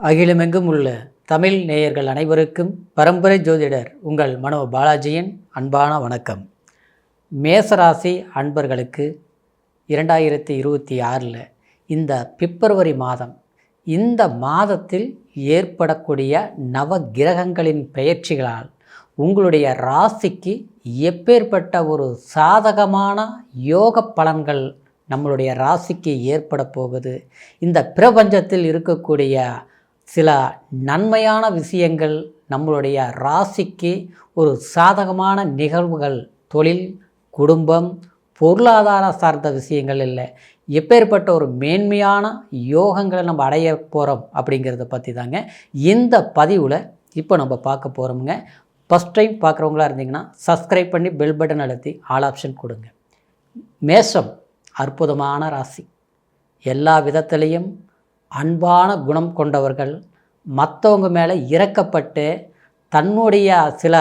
அகிலமெங்கும் உள்ள தமிழ் நேயர்கள் அனைவருக்கும் பரம்பரை ஜோதிடர் உங்கள் மனோ பாலாஜியின் அன்பான வணக்கம். மேசராசி அன்பர்களுக்கு 2026 இந்த பிப்ரவரி மாதம், இந்த மாதத்தில் ஏற்படக்கூடிய நவ கிரகங்களின் பெயர்ச்சிகளால் உங்களுடைய ராசிக்கு எப்பேற்பட்ட ஒரு சாதகமான யோக பலன்கள் நம்மளுடைய ராசிக்கு ஏற்பட போகுது, இந்த பிரபஞ்சத்தில் இருக்கக்கூடிய சில நன்மையான விஷயங்கள் நம்மளுடைய ராசிக்கு ஒரு சாதகமான நிகழ்வுகள், தொழில், குடும்பம், பொருளாதார சார்ந்த விஷயங்கள் இல்லை, எப்பேற்பட்ட ஒரு மேன்மையான யோகங்களை நம்ம அடைய போகிறோம் அப்படிங்கிறத பற்றி தாங்க இந்த பதிவில் இப்போ நம்ம பார்க்க போகிறோமுங்க. ஃபஸ்ட் டைம் பார்க்குறவங்களா இருந்தீங்கன்னா சப்ஸ்கிரைப் பண்ணி பெல் பட்டன் அழுத்தி ஆல் ஆப்ஷன் கொடுங்க. மேஷம் அற்புதமான ராசி. எல்லா விதத்திலையும் அன்பான குணம் கொண்டவர்கள், மற்றவங்க மேலே இரக்கப்பட்டு தன்னுடைய சில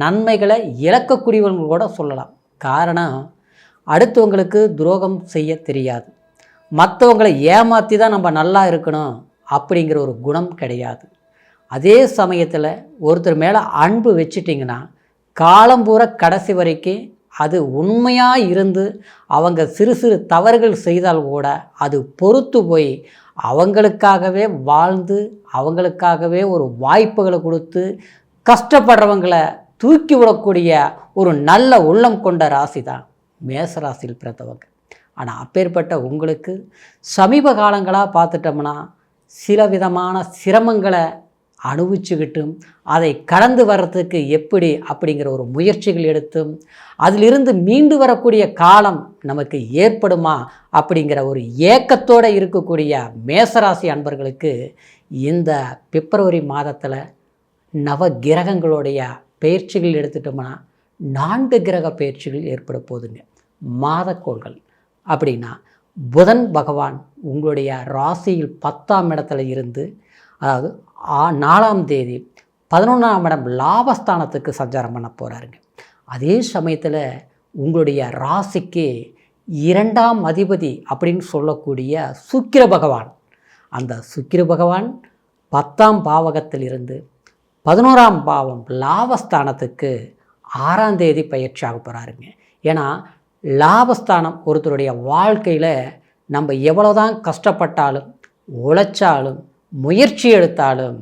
நன்மைகளை இழக்கக்கூடியவர்கள் கூட சொல்லலாம். காரணம், அடுத்தவங்களுக்கு துரோகம் செய்ய தெரியாது, மற்றவங்களை ஏமாற்றி தான் நம்ம நல்லா இருக்கணும் அப்படிங்கிற ஒரு குணம் கிடையாது. அதே சமயத்தில் ஒருத்தர் மேலே அன்பு வச்சிட்டிங்கன்னா காலம்பூரா கடைசி வரைக்கும் அது உண்மையாக இருந்து அவங்க சிறு சிறு தவறுகள் செய்தால் கூட அது பொறுத்து போய் அவங்களுக்காகவே வாழ்ந்து அவங்களுக்காகவே ஒரு வாய்ப்புகளை கொடுத்து கஷ்டப்படுறவங்களை தூக்கி விடக்கூடிய ஒரு நல்ல உள்ளம் கொண்ட ராசி தான் மேசராசியில் பிறந்தவங்க. ஆனால் அப்பேற்பட்ட உங்களுக்கு சமீப காலங்களாக பார்த்துட்டோம்னா சில விதமான சிரமங்களை அனுபவிச்சுக்கிட்டும் அதை கடந்து வர்றதுக்கு எப்படி அப்படிங்கிற ஒரு முயற்சிகள் எடுத்தும் அதிலிருந்து மீண்டு வரக்கூடிய காலம் நமக்கு ஏற்படுமா அப்படிங்கிற ஒரு ஏக்கத்தோடு இருக்கக்கூடிய மேசராசி அன்பர்களுக்கு இந்த பிப்ரவரி மாதத்தில் நவ கிரகங்களுடைய பயிற்சிகள் எடுத்துட்டோம்னா 4 கிரக பயிற்சிகள் ஏற்பட போகுதுங்க. மாதக்கோள்கள் அப்படின்னா புதன் பகவான் உங்களுடைய ராசியில் 10ஆம் இடத்துல இருந்து, அதாவது 4ஆம் தேதி 11ஆம் இடம் லாபஸ்தானத்துக்கு சஞ்சாரம் பண்ண போகிறாருங்க. அதே சமயத்தில் உங்களுடைய ராசிக்கு 2ஆம் அதிபதி அப்படின்னு சொல்லக்கூடிய சுக்கிர பகவான், அந்த சுக்கிர பகவான் 10ஆம் பாவகத்தில் இருந்து 11ஆம் பாவம் லாபஸ்தானத்துக்கு 6ஆம் தேதி பயிற்சியாக போகிறாருங்க. ஏன்னா லாபஸ்தானம் ஒருத்தருடைய வாழ்க்கையில் நம்ம எவ்வளோதான் கஷ்டப்பட்டாலும் உழைச்சாலும் முயற்சி எடுத்தாலும்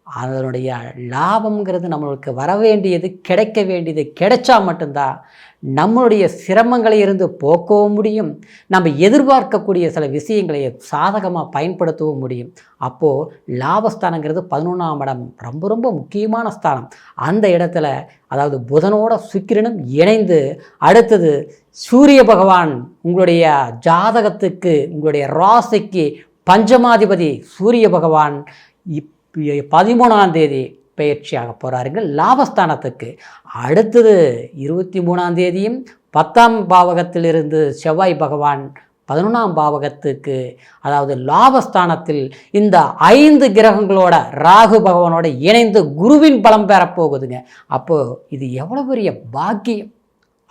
அதனுடைய லாபம்ங்கிறது நம்மளுக்கு வர வேண்டியது, கிடைக்க வேண்டியது கிடைச்சா மட்டும்தான் நம்மளுடைய சிரமங்களை இருந்து போக்கவும் முடியும், நம்ம எதிர்பார்க்கக்கூடிய சில விஷயங்களை சாதகமாக பயன்படுத்தவும் முடியும். அப்போது லாபஸ்தானங்கிறது 11ஆம் இடம் ரொம்ப ரொம்ப முக்கியமான ஸ்தானம். அந்த இடத்துல அதாவது புதனோட சுக்கிரனும் இணைந்து அடுத்தது சூரிய பகவான் உங்களுடைய ஜாதகத்துக்கு உங்களுடைய ராசிக்கு பஞ்சமாதிபதி சூரிய பகவான் 13ஆம் தேதி பயிற்சியாக போகிறாருங்க லாபஸ்தானத்துக்கு. அடுத்தது 23ஆம் தேதியும் 10ஆம் பாவகத்திலிருந்து செவ்வாய் பகவான் 11ஆம் பாவகத்துக்கு, அதாவது லாபஸ்தானத்தில் இந்த 5 கிரகங்களோட ராகு பகவானோட இணைந்து குருவின் பலம் பெறப்போகுதுங்க. அப்போது இது எவ்வளோ பெரிய பாக்கியம்,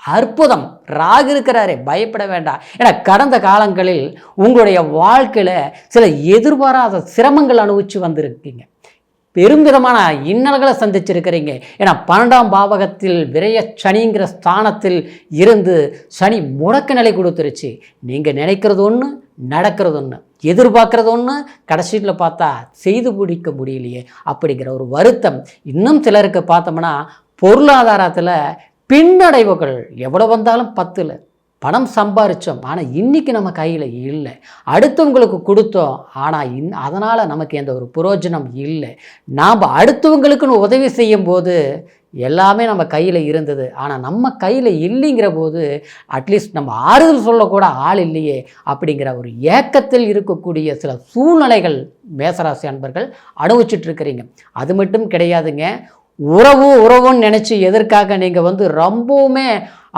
அற்புதம். ராகு இருக்கிறாரே, பயப்பட வேண்டாம். ஏன்னா கடந்த காலங்களில் உங்களுடைய வாழ்க்கையில் சில எதிர்பாராத சிரமங்கள் அனுபவித்து வந்திருக்கீங்க, பெரும்விதமான இன்னல்களை சந்திச்சிருக்கிறீங்க. ஏன்னா 12ஆம் பாவகத்தில் விரைய சனிங்கிற ஸ்தானத்தில் இருந்து சனி முடக்க நிலை கொடுத்துருச்சு. நீங்கள் நினைக்கிறது ஒன்று, நடக்கிறது ஒன்று, எதிர்பார்க்குறது ஒன்று, கடைசியில் பார்த்தா செய்து முடிக்க முடியலையே அப்படிங்கிற ஒரு வருத்தம். இன்னும் சிலருக்கு பார்த்தோம்னா பொருளாதாரத்தில் பின்னடைவுகள், எவ்வளோ வந்தாலும் 10ல் பணம் சம்பாரித்தோம், ஆனால் இன்றைக்கி நம்ம கையில் இல்லை, அடுத்தவங்களுக்கு கொடுத்தோம், ஆனால் அதனால் நமக்கு எந்த ஒரு பிரயோஜனம் இல்லை. நாம் அடுத்தவங்களுக்குன்னு உதவி செய்யும்போது எல்லாமே நம்ம கையில் இருந்தது, ஆனால் நம்ம கையில் இல்லைங்கிற போது அட்லீஸ்ட் நம்ம ஆறுதல் சொல்லக்கூட ஆள் இல்லையே அப்படிங்கிற ஒரு ஏக்கத்தில் இருக்கக்கூடிய சில சூழ்நிலைகள் மேசராசி அன்பர்கள் அனுபவிச்சுட்ருக்கிறீங்க. அது மட்டும் கிடையாதுங்க, உறவுன்னு நினச்சி எதற்காக நீங்கள் ரொம்பவுமே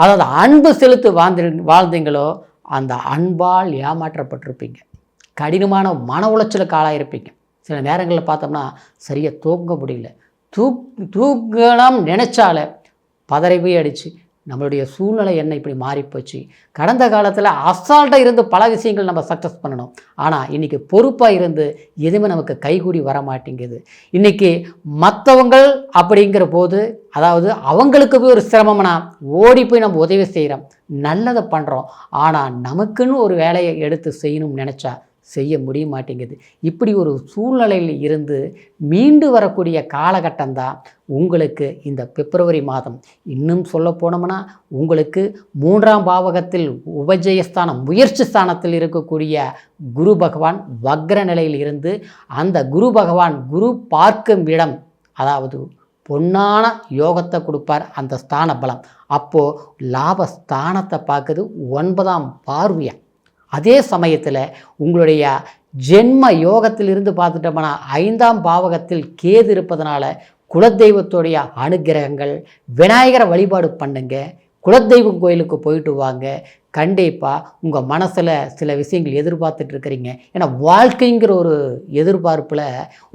அதாவது அன்பு செலுத்து வாழ்ந்தீங்களோ அந்த அன்பால் ஏமாற்றப்பட்டிருப்பீங்க, கடினமான மன உளைச்சலுக்கு ஆளாயிருப்பீங்க. சில நேரங்களில் பார்த்தோம்னா சரியாக தூங்க முடியல, தூங்கலாம் நினச்சாலே பதறி போய் அடித்து நம்மளுடைய சூழ்நிலை என்ன இப்படி மாறிப்போச்சு, கடந்த காலத்தில் அசால்ட்டாக இருந்து பல விஷயங்கள் நம்ம சக்ஸஸ் பண்ணணும், ஆனால் இன்றைக்கி பொறுப்பாக இருந்து எதுவுமே நமக்கு கைகூடி வர மாட்டேங்குது. இன்றைக்கி மற்றவங்கள் அப்படிங்கிற போது அதாவது அவங்களுக்கு போய் ஒரு சிரமம்னா ஓடி போய் நம்ம உதவி செய்கிறோம், நல்லதை பண்ணுறோம், ஆனால் நமக்குன்னு ஒரு வேலையை எடுத்து செய்யணும்னு நினச்சா செய்ய முடிய மாட்டேங்குது. இப்படி ஒரு சூழ்நிலையில் இருந்து மீண்டு வரக்கூடிய காலகட்டம்தான் உங்களுக்கு இந்த பிப்ரவரி மாதம். இன்னும் சொல்ல போனோம்னா உங்களுக்கு 3ஆம் பாவகத்தில் உபஜயஸ்தானம் முயற்சி ஸ்தானத்தில் இருக்கக்கூடிய குரு பகவான் வக்ர நிலையில் இருந்து அந்த குரு பகவான் குரு பார்க்கும் இடம் அதாவது பொன்னான யோகத்தை கொடுப்பார் அந்த ஸ்தான பலம். அப்போது லாபஸ்தானத்தை பார்க்குது 9ஆம் பார்வையாக. அதே சமயத்தில் உங்களுடைய ஜென்ம யோகத்திலிருந்து பார்த்துட்டோம்னா 5ஆம் பாவகத்தில் கேது இருப்பதனால குலதெய்வத்துடைய அனுகிரகங்கள், விநாயகரை வழிபாடு பண்ணுங்க, குலதெய்வம் கோயிலுக்கு போயிட்டு வாங்க. கண்டிப்பாக உங்கள் மனசில் சில விஷயங்கள் எதிர்பார்த்துட்டு இருக்கிறீங்க. ஏன்னா வாழ்க்கைங்கிற ஒரு எதிர்பார்ப்பில்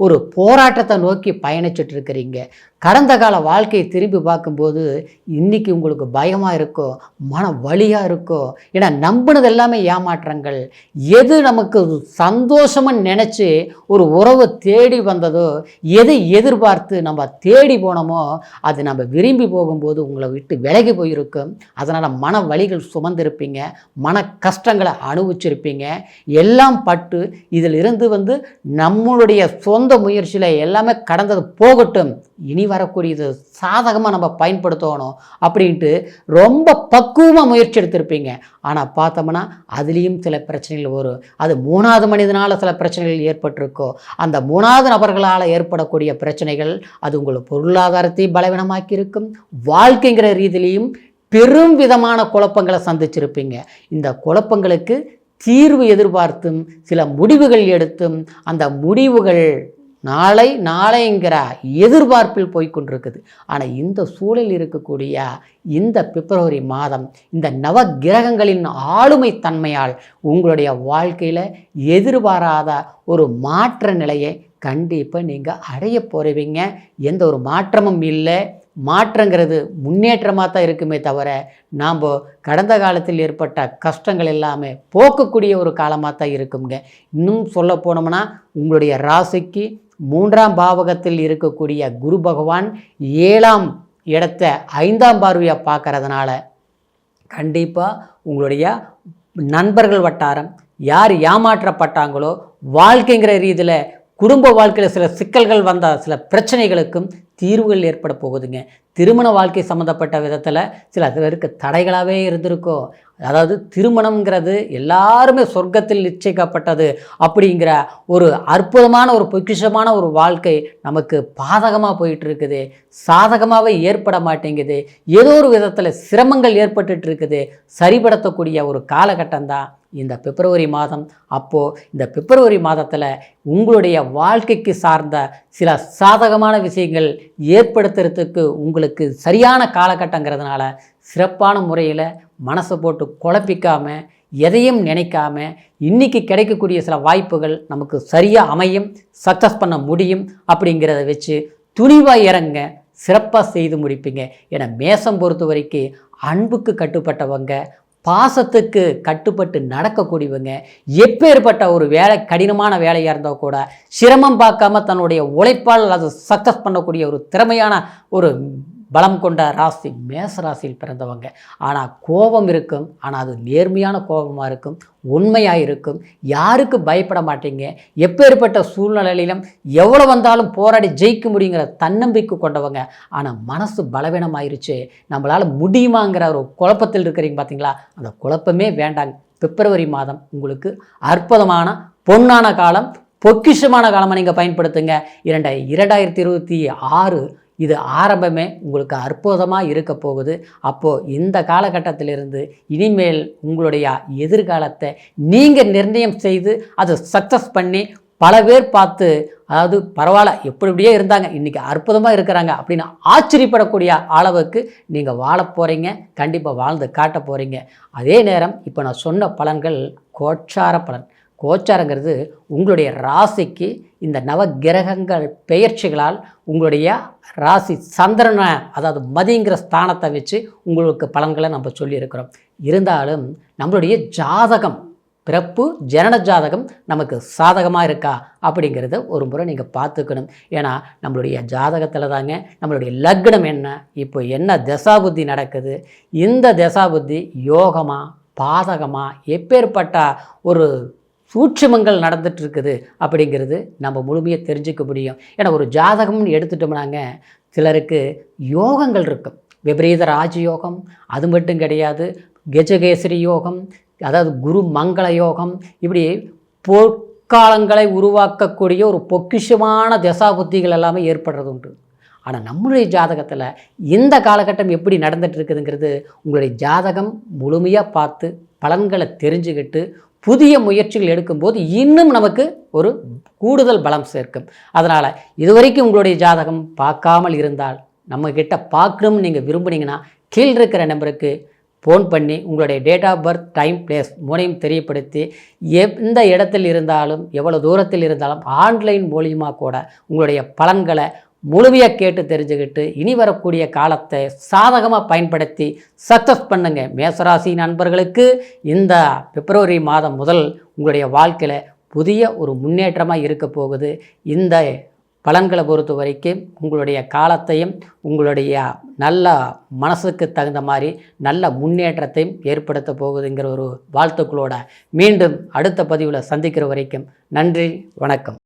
ஒரு போராட்டத்தை நோக்கி பயணிச்சுட்டு இருக்கிறீங்க. கடந்த கால வாழ்க்கையை திரும்பி பார்க்கும்போது இன்றைக்கி உங்களுக்கு பயமாக இருக்கும், மன வலியாக இருக்கும். ஏன்னா நம்பினது எல்லாமே ஏமாற்றங்கள். எது நமக்கு சந்தோஷமாக நினச்சி ஒரு உறவை தேடி வந்ததோ, எதை எதிர்பார்த்து நம்ம தேடி போனோமோ அது நம்ம விரும்பி போகும்போது உங்களை விட்டு விலகி போயிருக்கும். அதனால் மன வலிகள் சுமந்திருப்பீங்க, மன கஷ்டங்களை அனுபவிச்சிருப்பீங்க. எல்லாம் பட்டு இதில் இருந்து நம்மளுடைய சொந்த முயற்சியில் எல்லாமே கடந்தது போகட்டும், இனி வரக்கூடியது சாதகமாக நம்ம பயன்படுத்தணும் அப்படின்ட்டு ரொம்ப பக்குவமாக முயற்சி எடுத்திருப்பீங்க. ஆனால் பார்த்தோம்னா அதுலேயும் சில பிரச்சனைகள் வரும். அது 3வது மனிதனால் சில பிரச்சனைகள் ஏற்பட்டிருக்கோ, அந்த 3வது நபர்களால் ஏற்படக்கூடிய பிரச்சனைகள் அது உங்களுக்கு பொருளாதாரத்தை பலவீனமாக்கி இருக்கும். வாழ்க்கைங்கிற ரீதியிலையும் பெரும் விதமான குழப்பங்களை சந்திச்சிருப்பீங்க. இந்த குழப்பங்களுக்கு தீர்வு எதிர்பார்த்தும் சில முடிவுகள் எடுத்தும் அந்த முடிவுகள் நாளைங்கிற எதிர்பார்ப்பில் போய்கொண்டிருக்குது. ஆனால் இந்த சூழலில் இருக்கக்கூடிய இந்த பிப்ரவரி மாதம் இந்த நவ கிரகங்களின் ஆளுமை தன்மையால் உங்களுடைய வாழ்க்கையில் எதிர்பாராத ஒரு மாற்ற நிலையை கண்டிப்பாக நீங்கள் அடைய போகிறீங்க. எந்த ஒரு மாற்றமும் இல்லை. மாற்றங்கிறது முன்னேற்றமாக தான் இருக்குமே தவிர நாம் கடந்த காலத்தில் ஏற்பட்ட கஷ்டங்கள் எல்லாமே போக்கக்கூடிய ஒரு காலமாக தான் இருக்குங்க. இன்னும் சொல்ல போனோம்னா உங்களுடைய ராசிக்கு 3ஆம் பாவகத்தில் இருக்கக்கூடிய குரு பகவான் 7ஆம் இடத்தை 5ஆம் பார்வையாக பார்க்கறதுனால கண்டிப்பாக உங்களுடைய நண்பர்கள் வட்டாரம் யார் ஏமாற்றப்பட்டாங்களோ, வாழ்க்கைங்கிற ரீதியில் குடும்ப வாழ்க்கையில் சில சிக்கல்கள் வந்த சில பிரச்சனைகளுக்கும் தீர்வுகள் ஏற்பட போகுதுங்க. திருமண வாழ்க்கை சம்மந்தப்பட்ட விதத்தில் சில பேருக்கு தடைகளாகவே இருந்திருக்கும். அதாவது திருமணம்ங்கிறது எல்லாருமே சொர்க்கத்தில் நிச்சயிக்கப்பட்டது அப்படிங்கிற ஒரு அற்புதமான ஒரு பொக்கிஷமான ஒரு வாழ்க்கை நமக்கு பாதகமாக போயிட்டு இருக்குது, சாதகமாகவே ஏற்பட மாட்டேங்குது. ஏதோ ஒரு விதத்தில் சிரமங்கள் ஏற்பட்டுட்டு இருக்குது. சரிபடுத்தக்கூடிய ஒரு காலகட்டம் தான் இந்த பிப்ரவரி மாதம். அப்போது இந்த பிப்ரவரி மாதத்தில் உங்களுடைய வாழ்க்கைக்கு சார்ந்த சில சாதகமான விஷயங்கள் ஏற்படுத்துறதுக்கு உங்களுக்கு சரியான காலகட்டங்கிறதுனால சிறப்பான முறையில் மனசை போட்டு குழப்பிக்காமல் எதையும் நினைக்காம இன்றைக்கி கிடைக்கக்கூடிய சில வாய்ப்புகள் நமக்கு சரியாக அமையும், சக்ஸஸ் பண்ண முடியும் அப்படிங்கிறத வச்சு துணிவாக இறங்க, சிறப்பாக செய்து முடிப்பீங்க. ஏன்னா மேசம் பொறுத்த வரைக்கும் அன்புக்கு கட்டுப்பட்டவங்க, பாசத்துக்கு கட்டுப்பட்டு நடக்கக்கூடியவங்க. எப்பேற்பட்ட ஒரு வேலை கடினமான வேலையாக இருந்தால் கூட சிரமம் பார்க்காம தன்னுடைய உழைப்பால் அது சக்ஸஸ் பண்ணக்கூடிய ஒரு திறமையான ஒரு பலம் கொண்ட ராசி மேச ராசியில் பிறந்தவங்க. ஆனால் கோபம் இருக்கும், ஆனால் அது நேர்மையான கோபமாக இருக்கும், உண்மையாக இருக்கும். யாருக்கு பயப்பட மாட்டீங்க. எப்பேற்பட்ட சூழ்நிலையிலும் எவ்வளோ வந்தாலும் போராடி ஜெயிக்க முடியுங்கிற தன்னம்பிக்கை கொண்டவங்க. ஆனால் மனசு பலவீனமாயிருச்சு, நம்மளால் முடியுமாங்கிற ஒரு குழப்பத்தில் இருக்கிறீங்க பார்த்தீங்களா, அந்த குழப்பமே வேண்டாங்க. பிப்ரவரி மாதம் உங்களுக்கு அற்புதமான பொன்னான காலம், பொக்கிஷமான காலமாக நீங்கள் பயன்படுத்துங்க. 2026 இது ஆரம்பமே உங்களுக்கு அற்புதமாக இருக்க போகுது. அப்போது இந்த காலகட்டத்திலிருந்து இனிமேல் உங்களுடைய எதிர்காலத்தை நீங்கள் நிர்ணயம் செய்து அதை சக்ஸஸ் பண்ணி பல பேர் பார்த்து, அதாவது பரவாயில்ல எப்படியே இருந்தாங்க இன்றைக்கி அற்புதமாக இருக்கிறாங்க அப்படின்னு ஆச்சரியப்படக்கூடிய அளவுக்கு நீங்கள் வாழ போகிறீங்க. கண்டிப்பாக வாழ்ந்து காட்ட போகிறீங்க. அதே நேரம் இப்போ நான் சொன்ன பலன்கள் கோச்சார பலன். கோச்சாரங்கிறது உங்களுடைய ராசிக்கு இந்த நவகிரகங்கள் பெயர்ச்சிகளால் உங்களுடைய ராசி சந்திரனை, அதாவது மதிங்கிற ஸ்தானத்தை வச்சு உங்களுக்கு பலன்களை நம்ம சொல்லியிருக்கிறோம். இருந்தாலும் நம்மளுடைய ஜாதகம், பிறப்பு ஜனன ஜாதகம் நமக்கு சாதகமாக இருக்கா அப்படிங்கிறத ஒரு முறை நீங்கள் பார்த்துக்கணும். ஏன்னா நம்மளுடைய ஜாதகத்தில் தாங்க நம்மளுடைய லக்னம் என்ன, இப்போ என்ன தசாபுத்தி நடக்குது, இந்த தசாபுத்தி யோகமாக பாதகமாக எப்பேற்பட்ட ஒரு சூட்சுமங்கள் நடந்துட்டு இருக்குது அப்படிங்கிறது நம்ம முழுமையாக தெரிஞ்சுக்க முடியும். ஏன்னா ஒரு ஜாதகம்னு எடுத்துட்டோம்னாங்க சிலருக்கு யோகங்கள் இருக்கும். விபரீத ராஜயோகம் அது மட்டும் கிடையாது, கஜகேசரி யோகம், அதாவது குரு மங்கள யோகம், இப்படி பொற்காலங்களை உருவாக்கக்கூடிய ஒரு பொக்கிஷமான தசாபுத்திகள் எல்லாமே ஏற்படுறது உண்டு. ஆனால் நம்மளுடைய ஜாதகத்தில் இந்த காலகட்டம் எப்படி நடந்துட்டு இருக்குதுங்கிறது உங்களுடைய ஜாதகம் முழுமையாக பார்த்து பலன்களை தெரிஞ்சுக்கிட்டு புதிய முயற்சிகள் எடுக்கும்போது இன்னும் நமக்கு ஒரு கூடுதல் பலம் சேர்க்கும். அதனால் இதுவரைக்கும் உங்களுடைய ஜாதகம் பார்க்காமல் இருந்தால் நம்மக்கிட்ட பார்க்கணும்னு நீங்கள் விரும்புனீங்கன்னா கீழ் இருக்கிற நம்பருக்கு ஃபோன் பண்ணி உங்களுடைய date of birth, time, place மூணையும் தெரியப்படுத்தி எந்த இடத்தில் இருந்தாலும் எவ்வளோ தூரத்தில் இருந்தாலும் ஆன்லைன் மூலியமாக கூட உங்களுடைய பலன்களை முழுமையாக கேட்டு தெரிஞ்சுக்கிட்டு இனி வரக்கூடிய காலத்தை சாதகமாக பயன்படுத்தி சக்ஸஸ் பண்ணுங்க. மேசராசி நண்பர்களுக்கு இந்த பிப்ரவரி மாதம் முதல் உங்களுடைய வாழ்க்கையில் புதிய ஒரு முன்னேற்றமாக இருக்க போகுது. இந்த பலன்களை பொறுத்த வரைக்கும் உங்களுடைய காலத்தையும் உங்களுடைய நல்ல மனசுக்கு தகுந்த மாதிரி நல்ல முன்னேற்றத்தையும் ஏற்படுத்த போகுதுங்கிற ஒரு வாழ்த்துக்களோட மீண்டும் அடுத்த பதிவில் சந்திக்கிற வரைக்கும் நன்றி, வணக்கம்.